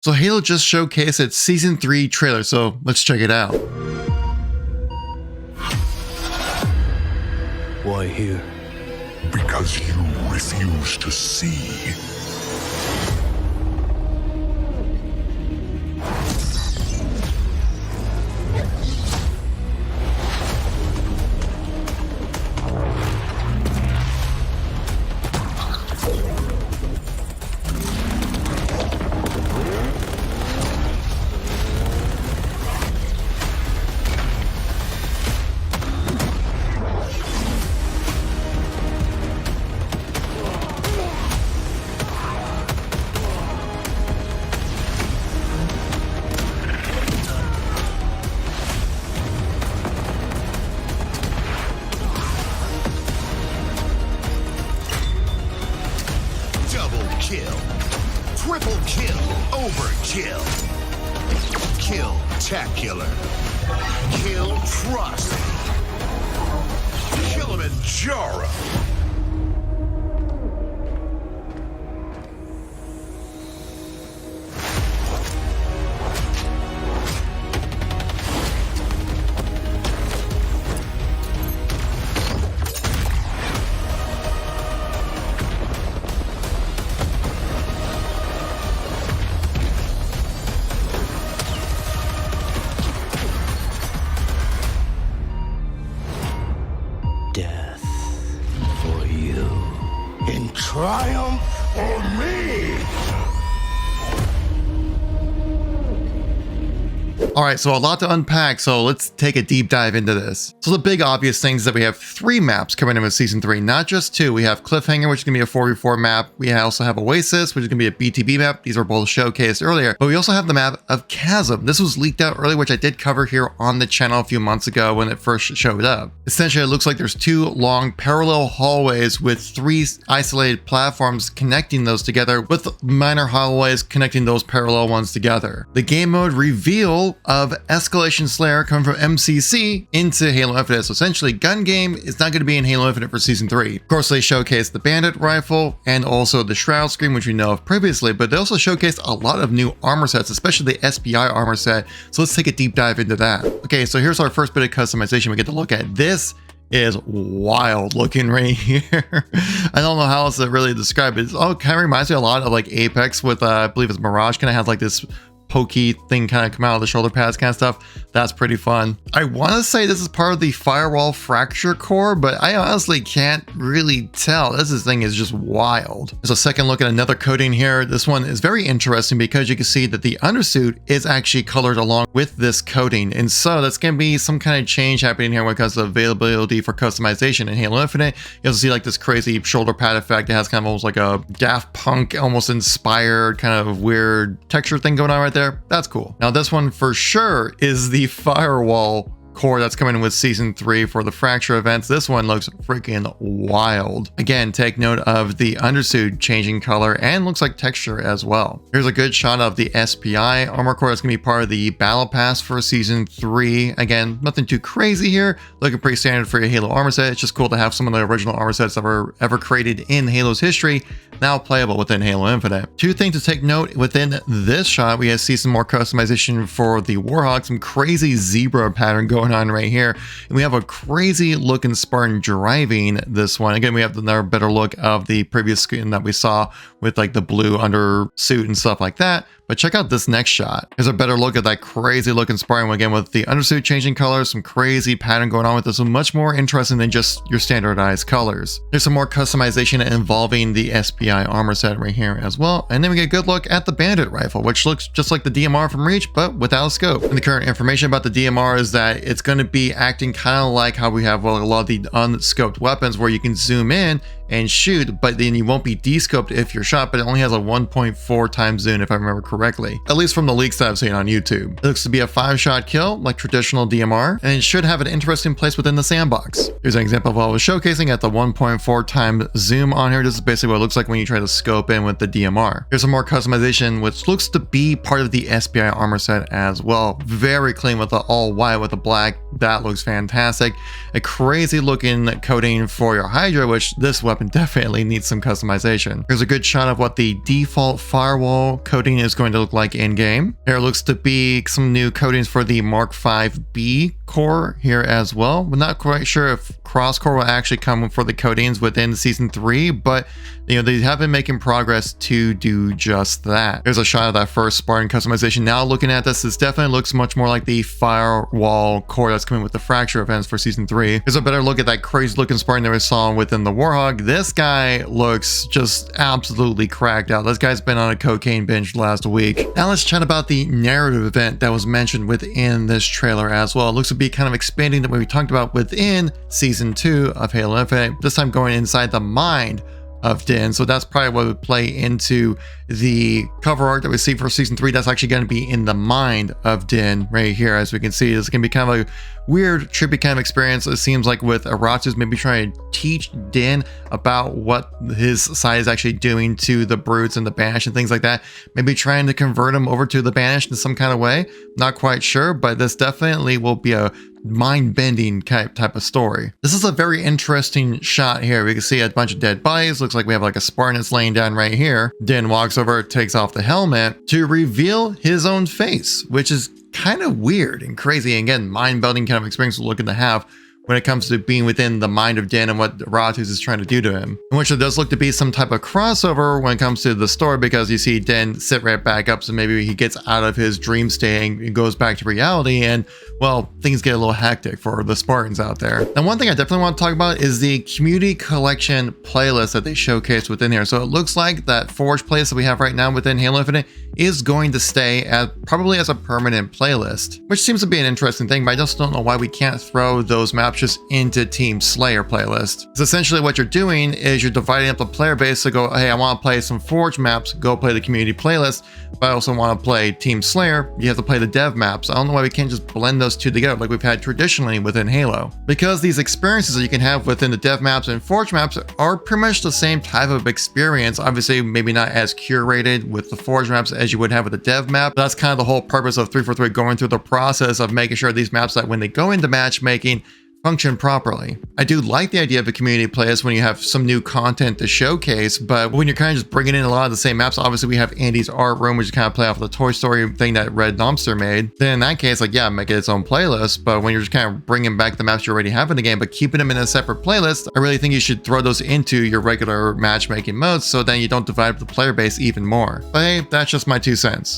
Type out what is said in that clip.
So Halo just showcased its Season 3 trailer, so let's check it out. Why here? Because you refuse to see. Kill. Triple kill. Overkill. Kill-tacular. Kill trust. Kilimanjaro. Death for you. In triumph for me. Alright, so a lot to unpack, so let's take a deep dive into this. So the big obvious things is that we have 3 maps coming in with Season 3, not just 2. We have Cliffhanger, which is going to be a 4v4 map. We also have Oasis, which is going to be a BTB map. These were both showcased earlier. But we also have the map of Chasm. This was leaked out earlier, which I did cover here on the channel a few months ago when it first showed up. Essentially, it looks like there's 2 long parallel hallways with 3 isolated platforms connecting those together, with minor hallways connecting those parallel ones together. The game mode reveal of Escalation Slayer coming from MCC into Halo Infinite. So essentially, gun game is not going to be in Halo Infinite for Season 3. Of course, they showcased the Bandit Rifle and also the Shroud Screen, which we know of previously, but they also showcased a lot of new armor sets, especially the SPI armor set. So let's take a deep dive into that. Okay, so here's our first bit of customization we get to look at. This is wild looking right here. I don't know how else to really describe it. It kind of reminds me a lot of like Apex with, I believe it's Mirage, kind of has like this pokey thing kind of come out of the shoulder pads kind of stuff. That's pretty fun. I want to say this is part of the firewall fracture core, but I honestly can't really tell. This thing is just wild. There's a second look at another coating here. This one is very interesting because you can see that the undersuit is actually colored along with this coating. And so that's going to be some kind of change happening here when it comes to availability for customization in Halo Infinite. You also see like this crazy shoulder pad effect that has kind of almost like a Daft Punk almost inspired kind of weird texture thing going on right there. That's cool. Now this one for sure is the firewall core that's coming with Season 3 for the Fracture events. This one looks freaking wild. Again, take note of the undersuit changing color and looks like texture as well. Here's a good shot of the SPI armor core that's going to be part of the Battle Pass for Season 3. Again, nothing too crazy here. Looking pretty standard for a Halo armor set. It's just cool to have some of the original armor sets that were ever created in Halo's history now playable within Halo Infinite. 2 things to take note within this shot. We see some more customization for the Warhawk, some crazy zebra pattern going on right here. And we have a crazy looking Spartan driving this one. Again, we have another better look of the previous skin that we saw with like the blue undersuit and stuff like that. But check out this next shot. Here's a better look at that crazy looking Spartan again with the undersuit changing colors, some crazy pattern going on with this one, much more interesting than just your standardized colors. There's some more customization involving the SPI armor set right here as well. And then we get a good look at the Bandit Rifle, which looks just like the DMR from Reach, but without a scope. And the current information about the DMR is that it's going to be acting kind of like how we have a lot of the unscoped weapons where you can zoom in and shoot, but then you won't be descoped if you're shot, but it only has a 1.4 times zoom if I remember correctly, at least from the leaks that I've seen on YouTube. It looks to be a 5-shot kill like traditional DMR, and it should have an interesting place within the sandbox. Here's an example of what I was showcasing at the 1.4 times zoom on here. This is basically what it looks like when you try to scope in with the DMR. Here's some more customization, which looks to be part of the SPI armor set as well. Very clean with the all white with the black That looks fantastic. A crazy looking coating for your Hydra, which this weapon definitely needs some customization. Here's a good shot of what the default firewall coating is going to look like in game. There looks to be some new coatings for the Mark 5B core here as well. We're not quite sure if cross core will actually come for the coatings within season 3, but they have been making progress to do just that. Here's a shot of that first Spartan customization. Now looking at this definitely looks much more like the firewall core that's coming with the fracture events for season 3. Here's a better look at that crazy looking Spartan that we saw within the Warhog. This guy looks just absolutely cracked out. This guy's been on a cocaine binge last week. Now let's chat about the narrative event that was mentioned within this trailer as well. It looks to be kind of expanding the way we talked about within season 2 of Halo Infinite, this time going inside the mind of Din. So that's probably what would play into the cover art that we see for season 3. That's actually going to be in the mind of Din right here. As we can see, it's going to be kind of a weird, trippy kind of experience. It seems like with Aratus maybe trying to teach Din about what his side is actually doing to the brutes and the banish and things like that. Maybe trying to convert him over to the banish in some kind of way. Not quite sure, but this definitely will be a mind-bending type of story. This is a very interesting shot here. We can see a bunch of dead bodies. Looks like we have like a Spartan that's laying down right here. Din walks over, takes off the helmet to reveal his own face, which is kind of weird and crazy. And again, mind-bending kind of experience we're looking to have when it comes to being within the mind of Din and what Ratus is trying to do to him. In which it does look to be some type of crossover when it comes to the story, because you see Din sit right back up, so maybe he gets out of his dream state and goes back to reality, and well, things get a little hectic for the Spartans out there. And one thing I definitely want to talk about is the community collection playlist that they showcased within here. So it looks like that Forge playlist that we have right now within Halo Infinite is going to stay as probably as a permanent playlist, which seems to be an interesting thing, but I just don't know why we can't throw those maps just into Team Slayer playlist. Because essentially what you're doing is you're dividing up the player base to go, hey, I want to play some Forge maps, go play the community playlist, but I also want to play Team Slayer, you have to play the dev maps. I don't know why we can't just blend those two together like we've had traditionally within Halo. Because these experiences that you can have within the dev maps and Forge maps are pretty much the same type of experience. Obviously, maybe not as curated with the Forge maps as you would have with the dev map. But that's kind of the whole purpose of 343 going through the process of making sure these maps that when they go into matchmaking function properly. I do like the idea of a community playlist when you have some new content to showcase, but when you're kind of just bringing in a lot of the same maps, obviously we have Andy's art room, which is kind of play off the Toy Story thing that Red Dumpster made. Then in that case, like, yeah, make it its own playlist, but when you're just kind of bringing back the maps you already have in the game, but keeping them in a separate playlist, I really think you should throw those into your regular matchmaking modes so then you don't divide up the player base even more. But hey, that's just my 2 cents.